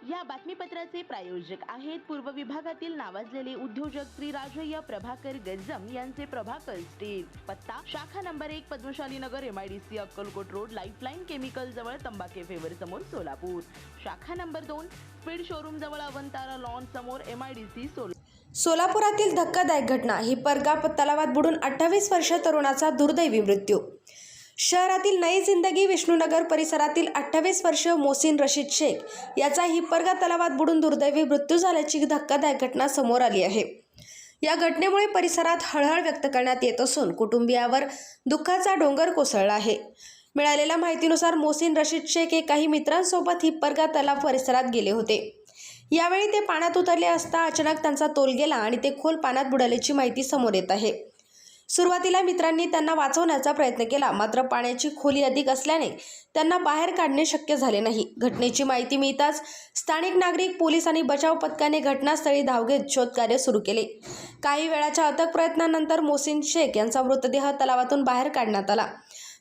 या बातमीपत्राचे प्रायोजक आहेत पूर्व विभागातील नावाजलेले उद्योजक श्री राजय्य प्रभाकर गज्जम यांचे प्रभाकर स्टील। पत्ता शाखा नंबर 1 पद्मशाली नगर MIDC Akkalkot road lifeline chemical जवळ तंबाके फेवर समोर सोलापूर। शाखा नंबर 2 स्पीड शोरूम जवळ अवंतारा लॉन समोर MIDC सोलापुरातील धक्कादायक घटना। हिप्परगा तलावात बुडून 28 वर्षीय तरुणाचा दुर्दैवी मृत्यू। शहरातील नई जिंदगी विष्णुनगर परिसरातील 28 वर्षीय मोहसिन रशीद शेख याचा हिप्परगा तलावात बुडून दुर्दैवी मृत्यू झाल्याची धक्कादायक घटना समोर आली आहे। या घटनेमुळे परिसरात हळहळ व्यक्त करण्यात येत असून कुटुंबियावर दुःखाचा डोंगर कोसळला आहे। मिळालेल्या माहितीनुसार मोहसिन रशीद शेख हे काही मित्रांसोबत हिप्परगा तलाव परिसरात गेले होते। यावेळी ते पाण्यात उतरले असता अचानक त्यांचा तोल गेला आणि ते खोल पाण्यात बुडाल्याची माहिती समोर येत आहे। सुरुवातीला मित्रांनी त्यांना वाचवण्याचा प्रयत्न केला, मात्र पाण्याची खोली अधिक असल्याने त्यांना बाहेर काढणे शक्य झाले नाही। घटनेची माहिती मिळताच स्थानिक नागरिक, पोलीस आणि बचाव पथकाने घटनास्थळी धाव घेत शोधकार्य सुरू केले। काही वेळाच्या अथक प्रयत्नानंतर मोहसिन शेख यांचा मृतदेह तलावातून बाहेर काढण्यात आला।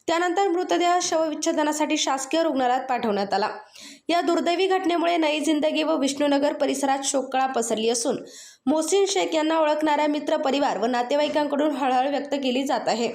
त्यानंतर मृतदेह शवविच्छेदनासाठी शासकीय रुग्णालयात पाठवण्यात आला। या दुर्दैवी घटनेमुळे नई जिंदगी व विष्णुनगर परिसरात शोककळा पसरली असून मोहसिन शेख यांना ओळखणाऱ्या मित्र, परिवार व नातेवाईकांकडून हळहळ व्यक्त केली जात आहे।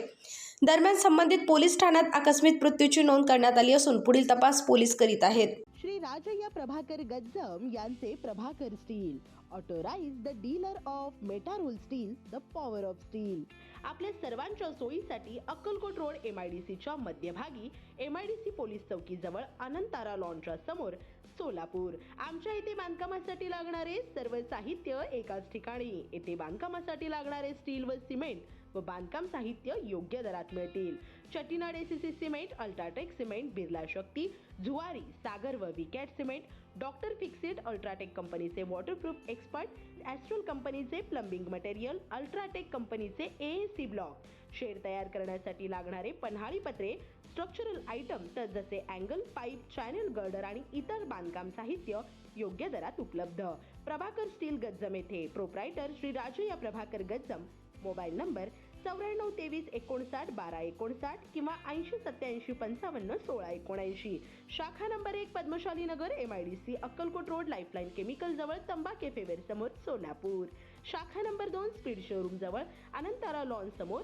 दरम्यान संबंधित पोलीस ठाण्यात आकस्मिक मृत्यूची नोंद करण्यात आली असून पुढील तपास पोलीस करीत आहेत। श्री राजय्य प्रभाकर गज्जम यांचे Prabhakar steel, authorised dealer of मेटारोल steel, the power of steel. आपल्या सर्वांच्या सोयीसाठी अक्कलकोट रोड MIDCच्या मध्यभागी MIDC पोलीस चौकी जवळ अनंतारा लॉनच्या समोर सोलापूर। आमच्या इथे बांधकामासाठी लागणारे सर्व साहित्य एकाच ठिकाणी। येथे बांधकामासाठी लागणारे स्टील व सिमेंट व बांधकाम साहित्य योग्य दरात मिळतील। Chettinad ACC cement, UltraTech cement, Birla Shakti, Zuari, Sagar व Vicat cement, doctor Fixit, UltraTech कंपनीचे वॉटरप्रूफ एक्सपर्ट, ॲस्ट्रल कंपनीचे प्लंबिंग मटेरियल, अल्ट्राटेक कंपनीचे AAC ब्लॉक, शेड तयार करण्यासाठी लागणारे पन्हाळी पत्रे, स्ट्रक्चरल आयटम जसे अँगल, पाईप, चॅनल गर्डर आणि इतर बांधकाम साहित्य योग्य दरात उपलब्ध। प्रभाकर स्टील गज्जम येथे proprietor Shri Rajayya Prabhakar Gajjam. Mobile number 94 23 59 12 59 किंवा 80 87 55 16 79। शाखा नंबर 1 पद्मशाली नगर MIDC Akkalkot road lifeline chemical जवळ तंबाके फेवर समोर सोलापूर। शाखा नंबर 2 स्पीड शोरूम जवळ अनंतारा लॉन समोर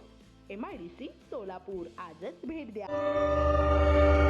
MIDC सोलापूर। आजच भेट द्या।